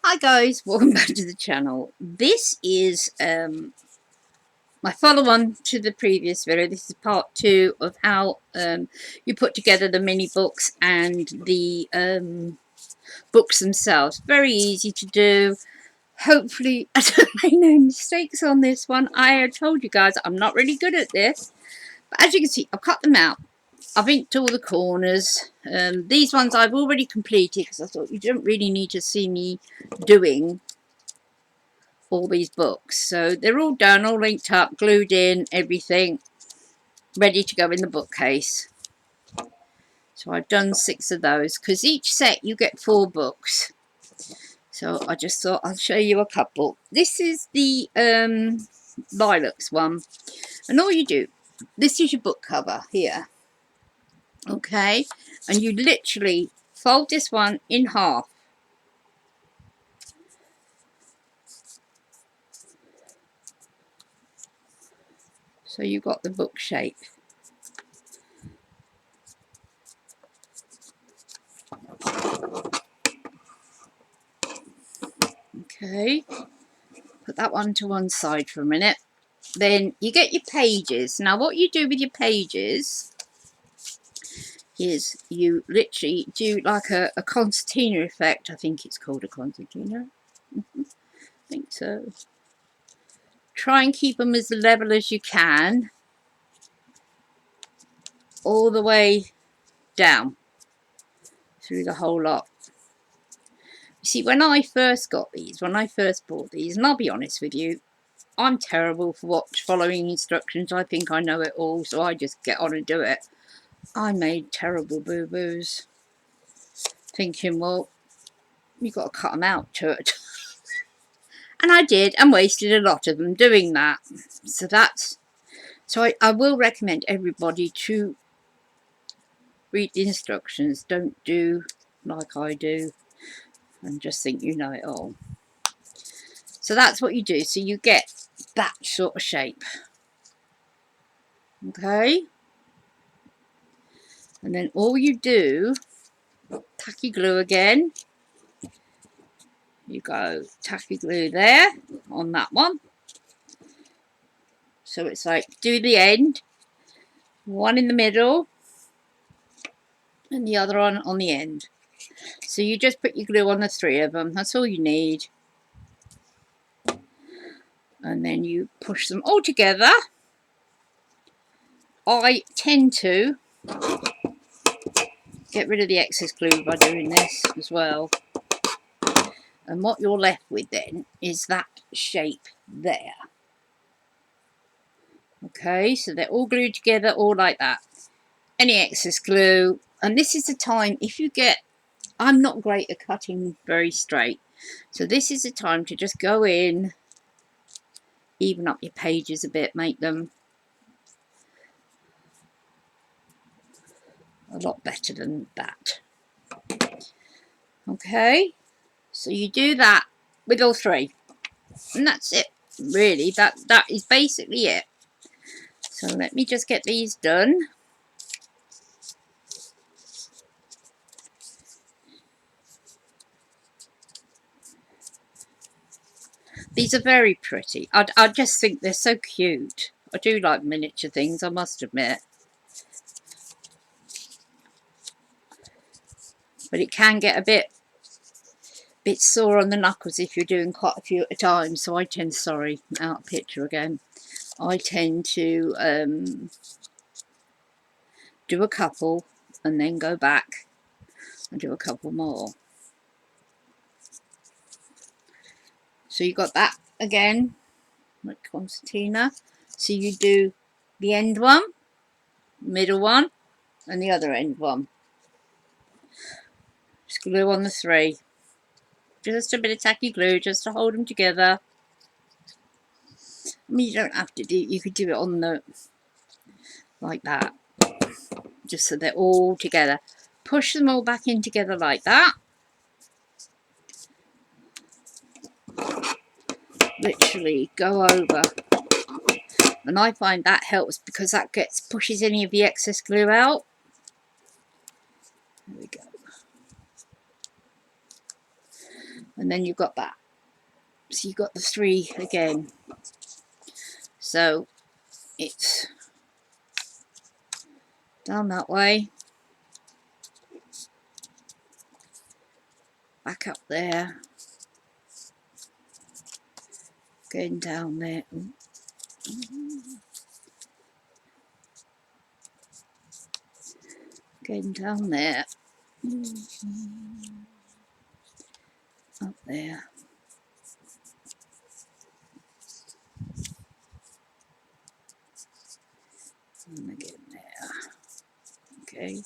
Hi guys, welcome back to the channel. This is my follow-on to the previous video. This is part 2 of how you put together the mini books and the books themselves. Very easy to do. Hopefully I don't make no mistakes on this one. I had told you guys I'm not really good at this, but as you can see, I've cut them out. I've inked all the corners. These ones I've already completed because I thought you don't really need to see me doing all these books. So they're all done, all linked up, glued in, everything ready to go in the bookcase. So I've done 6 of those because each set you get 4 books. So I just thought I'll show you a couple. This is the Lilacs one, and all you do, this is your book cover here, okay, and you literally fold this one in half. So you've got the book shape. Okay, put that one to one side for a minute. Then you get your pages. Now what you do with your pages is you literally do like a concertina effect. I think it's called a concertina. I think so. Try and keep them as level as you can all the way down through the whole lot. You see, when I first got these, when I first bought these, and I'll be honest with you, I'm terrible for following instructions. I think I know it all, so I just get on and do it. I made terrible boo-boos, thinking, well, you've got to cut them out to it. And I did, and wasted a lot of them doing that. So I will recommend everybody to read the instructions. Don't do like I do and just think you know it all. So that's what you do. So you get that sort of shape. Okay? And then all you do, tacky glue again. You go tacky glue there on that one. So it's like do the end, one in the middle, and the other one on the end. So you just put your glue on the 3 of them. That's all you need. And then you push them all together. I tend to get rid of the excess glue by doing this as well. And what you're left with then is that shape there. Okay, so they're all glued together, all like that. Any excess glue. And this is the time, if you get, I'm not great at cutting very straight. So this is the time to just go in, even up your pages a bit, make them a lot better than that. Okay, so you do that with all 3. And that's it, really. That is basically it. So let me just get these done. These are very pretty. I just think they're so cute. I do like miniature things, I must admit. But it can get a bit sore on the knuckles if you're doing quite a few at a time. So I tend, sorry, out of picture again. I tend to do a couple and then go back and do a couple more. So you got that again, like concertina. So you do the end one, middle one, and the other end one. Just glue on the 3. Just a bit of tacky glue just to hold them together. I mean, you don't have to do, you could do it on the, like that, just so they're all together. Push them all back in together like that. Literally go over. And I find that helps because that pushes any of the excess glue out. There we go. and then you've got that. So you've got the 3 again. So it's down that way, back up there, going down there, going down there, up there, and again there. Okay,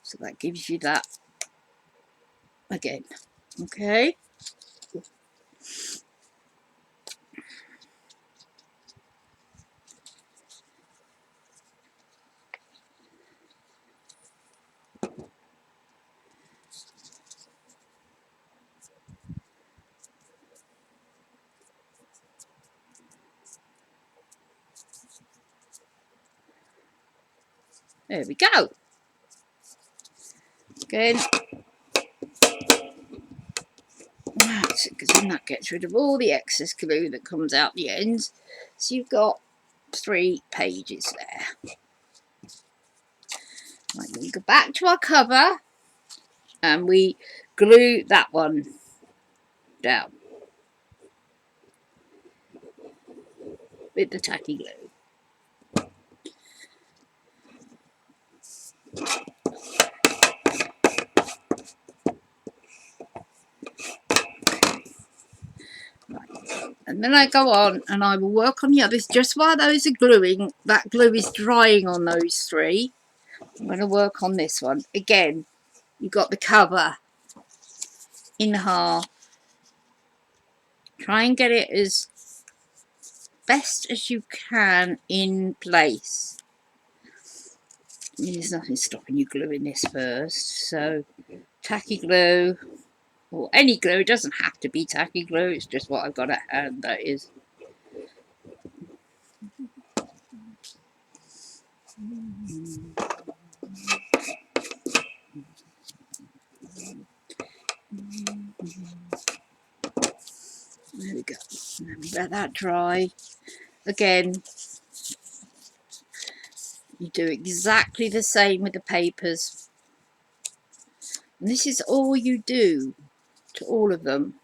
so that gives you that again. Okay, there we go. Again, because then that gets rid of all the excess glue that comes out the ends. So you've got 3 pages there. Right, we go back to our cover and we glue that one down with the tacky glue. Right. And then I go on and I will work on the others just while those are gluing. That glue is drying on those 3. I'm going to work on this one. Again, you've got the cover in half. Try and get it as best as you can in place. I mean, there's nothing stopping you gluing this first. So tacky glue, or any glue, it doesn't have to be tacky glue, it's just what I've got at hand, that is. There we go. And then we let that dry. Again, you do exactly the same with the papers. And this is all you do to all of them.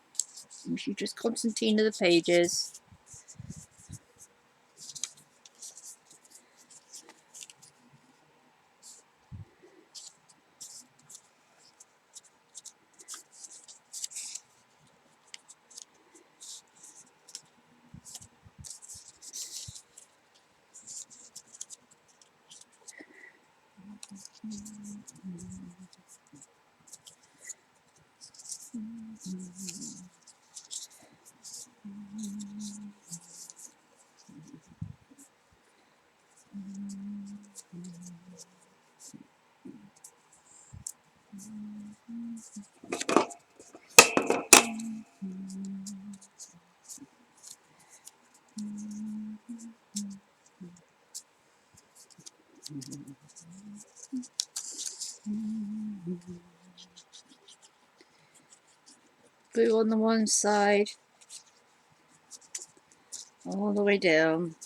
If you just concertina the pages. Glue on the one side, all the way down.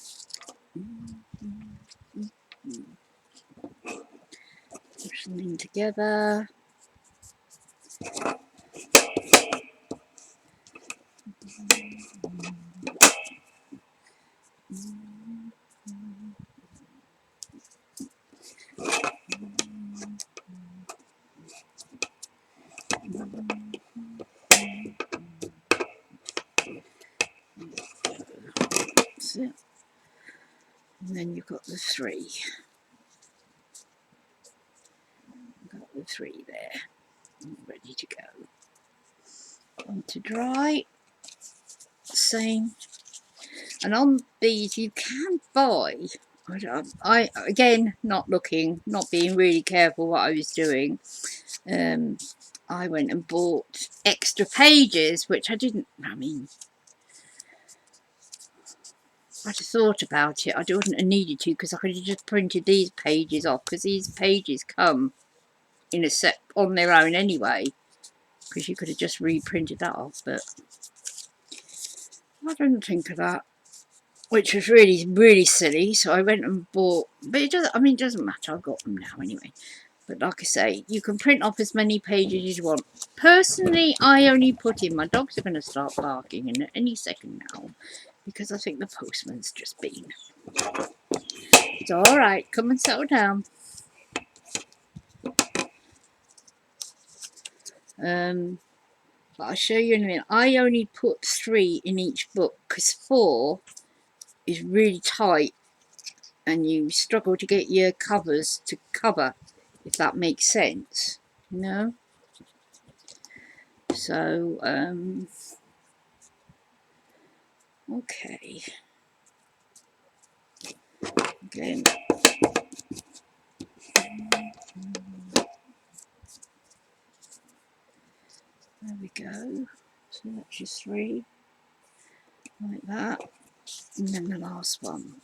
Push them together. And then you've got the 3. Got the 3 there, ready to go. On to dry. Same. And on these you can buy. I again, not looking, not being really careful what I was doing. I went and bought extra pages, which I didn't. I mean, I'd have thought about it. I wouldn't have needed to, because I could have just printed these pages off, because these pages come in a set on their own anyway. because you could have just reprinted that off, but I didn't think of that, which was really, really silly. So I went and bought, but it doesn't, I mean, it doesn't matter, I've got them now anyway. But like I say, you can print off as many pages as you want. Personally, I only put in, my dogs are going to start barking in any second now, because I think the postman's just been. It's alright, come and settle down. But I'll show you in a minute. I only put 3 in each book, because 4 is really tight, and you struggle to get your covers to cover, if that makes sense, you know. So okay, again, there we go. So that's just 3 like that, and then the last one.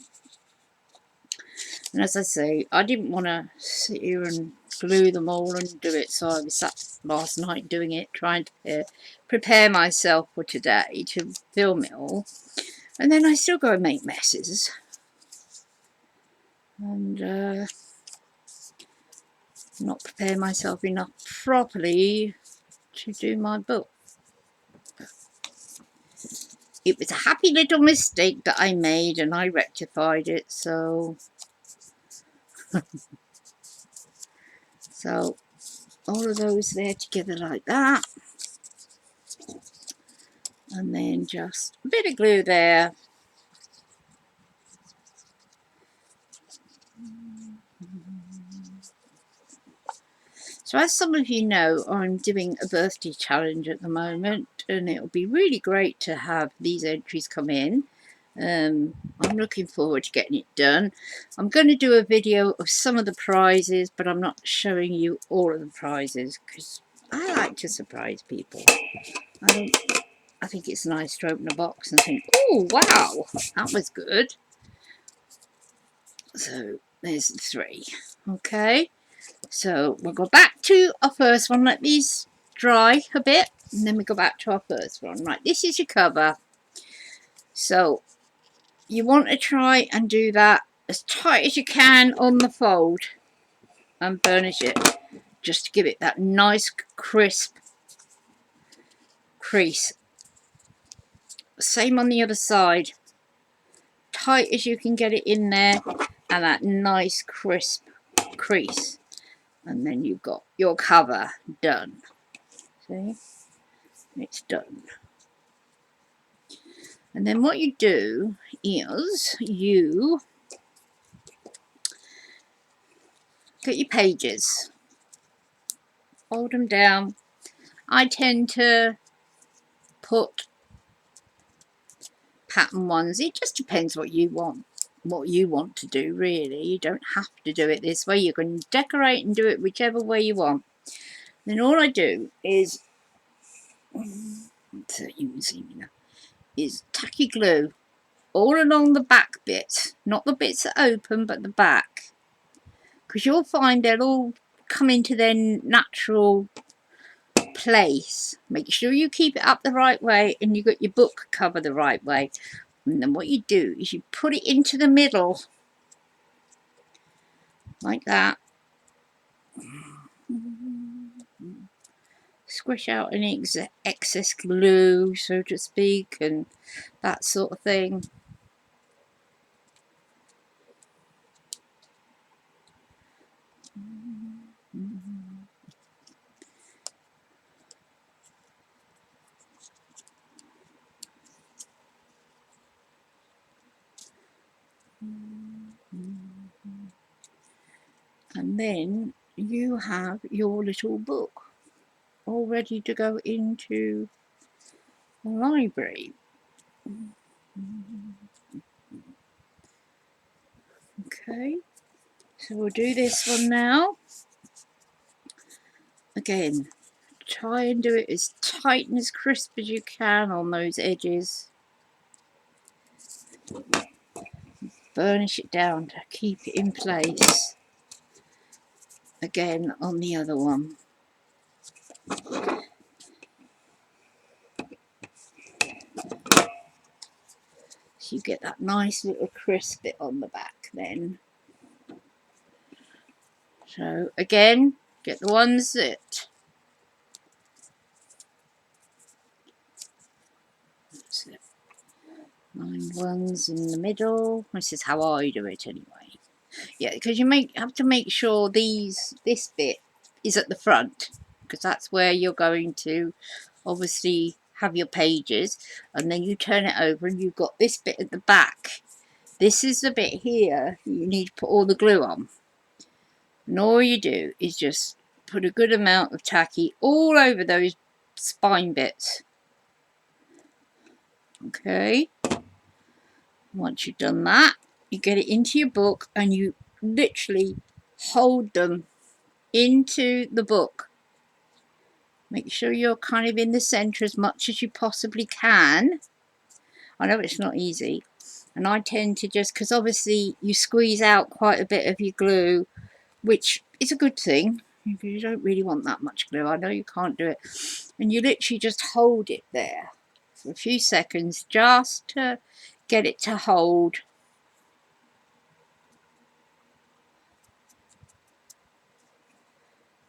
And as I say, I didn't want to sit here and glue them all and do it, so I was sat last night doing it, trying to prepare myself for today to film it all. And then I still go and make messes, and not prepare myself enough properly to do my book. It was a happy little mistake that I made, and I rectified it, so so all of those there together like that, and then just a bit of glue there. So as some of you know, I'm doing a birthday challenge at the moment, and it'll be really great to have these entries come in. I'm looking forward to getting it done. I'm going to do a video of some of the prizes, but I'm not showing you all of the prizes because I like to surprise people. I think it's nice to open a box and think, oh wow, that was good. So there's 3. Okay, so we'll go back to our first one. Let these dry a bit, and then we go back to our first one. Right, this is your cover. So you want to try and do that as tight as you can on the fold and burnish it, just to give it that nice crisp crease. Same on the other side, tight as you can get it in there, and that nice crisp crease, and then you've got your cover done. See, it's done. And then what you do is you get your pages, fold them down. I tend to put pattern ones. It just depends what you want to do, really. You don't have to do it this way. You can decorate and do it whichever way you want. Then all I do is, so you can see me now, is tacky glue all along the back bit, not the bits that open, but the back, because you'll find they'll all come into their natural place. Make sure you keep it up the right way, and you got your book cover the right way. And then what you do is you put it into the middle like that. Squish out any excess glue, so to speak, and that sort of thing. And then you have your little book all ready to go into the library. Okay, so we'll do this one now. Again, try and do it as tight and as crisp as you can on those edges. Burnish it down to keep it in place. Again on the other one. So you get that nice little crisp bit on the back then. So again, get the ones that line ones in the middle. This is how I do it anyway. Yeah, because you have to make sure this bit is at the front, because that's where you're going to obviously have your pages, and then you turn it over and you've got this bit at the back. This is the bit here you need to put all the glue on, and all you do is just put a good amount of tacky all over those spine bits. Okay, once you've done that, you get it into your book and you literally hold them into the book. Make sure you're kind of in the center as much as you possibly can. I know it's not easy, and I tend to just, because obviously you squeeze out quite a bit of your glue, which is a good thing. You don't really want that much glue. I know you can't do it, and you literally just hold it there for a few seconds just to get it to hold.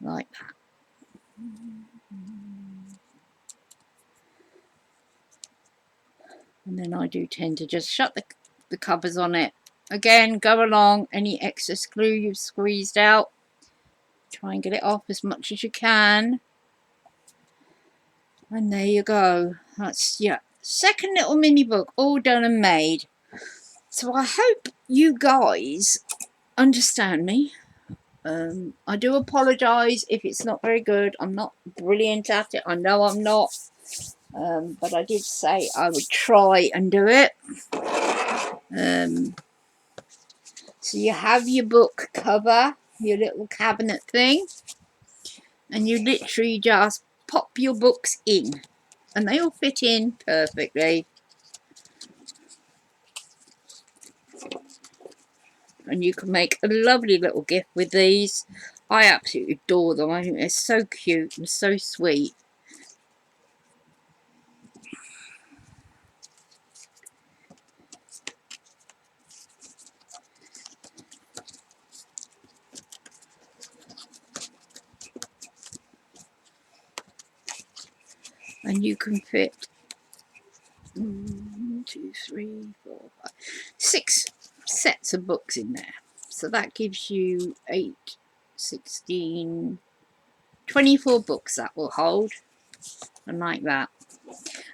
Like that. And then I do tend to just shut the covers on it. Again, go along any excess glue you've squeezed out. Try and get it off as much as you can. And there you go. That's your second little mini book all done and made. So I hope you guys understand me. I do apologise if it's not very good. I'm not brilliant at it. I know I'm not. But I did say I would try and do it. So you have your book cover, your little cabinet thing, and you literally just pop your books in, and they all fit in perfectly. And you can make a lovely little gift with these. I absolutely adore them. I think they're so cute and so sweet. And you can fit 1, 2, 3, 4, 5, 6 sets of books in there. So that gives you 8, 16, 24 books that will hold. And like that.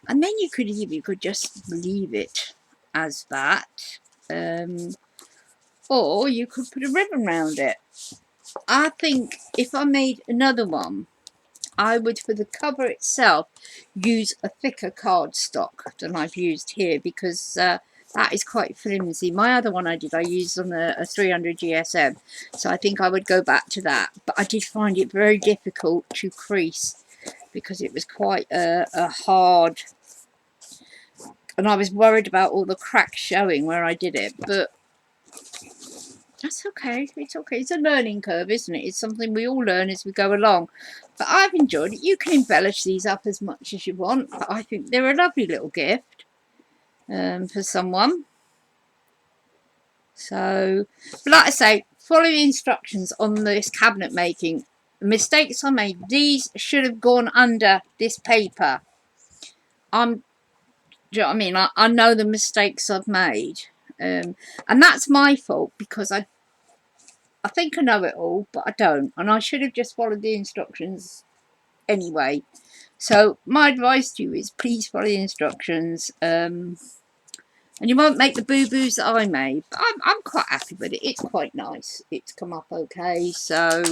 And then you could just leave it as that. Or you could put a ribbon around it. I think if I made another one, I would, for the cover itself, use a thicker cardstock than I've used here, because that is quite flimsy. My other one I used on a 300 GSM, so I think I would go back to that. But I did find it very difficult to crease, because it was quite a hard, and I was worried about all the cracks showing where I did it. But that's okay. It's okay. It's a learning curve, isn't it? It's something we all learn as we go along. But I've enjoyed it. You can embellish these up as much as you want. But I think they're a lovely little gift for someone. So, but like I say, follow the instructions on this cabinet making. The mistakes I made, these should have gone under this paper. Do you know what I mean? I know the mistakes I've made. And that's my fault, because I think I know it all, but I don't. And I should have just followed the instructions anyway. So my advice to you is, please follow the instructions. And you won't make the boo-boos that I made. But I'm quite happy with it. It's quite nice. It's come up okay. So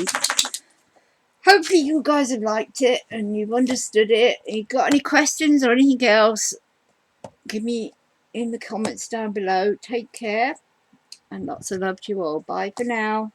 hopefully you guys have liked it and you've understood it. If you've got any questions or anything else, give me in the comments down below. Take care. And lots of love to you all. Bye for now.